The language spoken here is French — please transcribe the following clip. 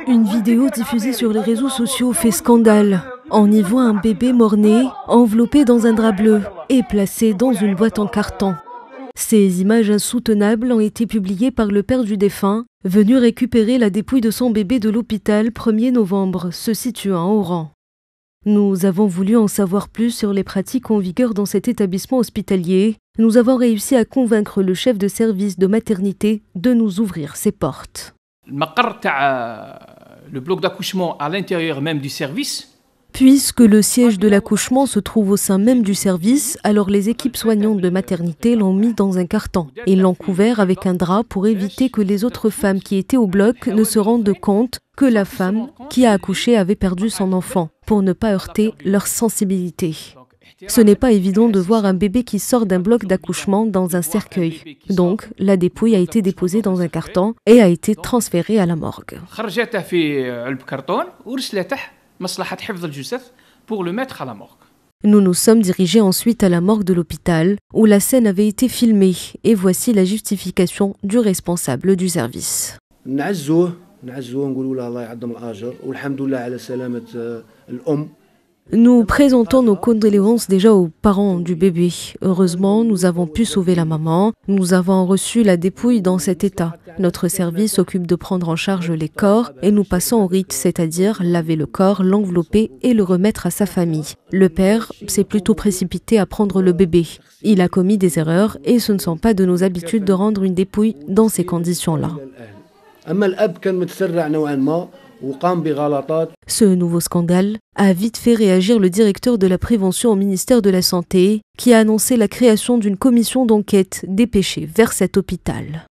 Une vidéo diffusée sur les réseaux sociaux fait scandale. On y voit un bébé mort-né, enveloppé dans un drap bleu et placé dans une boîte en carton. Ces images insoutenables ont été publiées par le père du défunt, venu récupérer la dépouille de son bébé de l'hôpital 1er novembre, se situant à Oran. Nous avons voulu en savoir plus sur les pratiques en vigueur dans cet établissement hospitalier. Nous avons réussi à convaincre le chef de service de maternité de nous ouvrir ses portes. Le bloc d'accouchement à l'intérieur même du service. Puisque le siège de l'accouchement se trouve au sein même du service, alors les équipes soignantes de maternité l'ont mis dans un carton et l'ont couvert avec un drap pour éviter que les autres femmes qui étaient au bloc ne se rendent compte que la femme qui a accouché avait perdu son enfant, pour ne pas heurter leur sensibilité. Ce n'est pas évident de voir un bébé qui sort d'un bloc d'accouchement dans un cercueil. Donc, la dépouille a été déposée dans un carton et a été transférée à la morgue. Pour le mettre à la morgue. Nous nous sommes dirigés ensuite à la morgue de l'hôpital où la scène avait été filmée et voici la justification du responsable du service. Nous présentons nos condoléances déjà aux parents du bébé. Heureusement, nous avons pu sauver la maman. Nous avons reçu la dépouille dans cet état. Notre service s'occupe de prendre en charge les corps et nous passons au rite, c'est-à-dire laver le corps, l'envelopper et le remettre à sa famille. Le père s'est plutôt précipité à prendre le bébé. Il a commis des erreurs et ce ne sont pas de nos habitudes de rendre une dépouille dans ces conditions-là. Ce nouveau scandale a vite fait réagir le directeur de la prévention au ministère de la Santé, qui a annoncé la création d'une commission d'enquête dépêchée vers cet hôpital.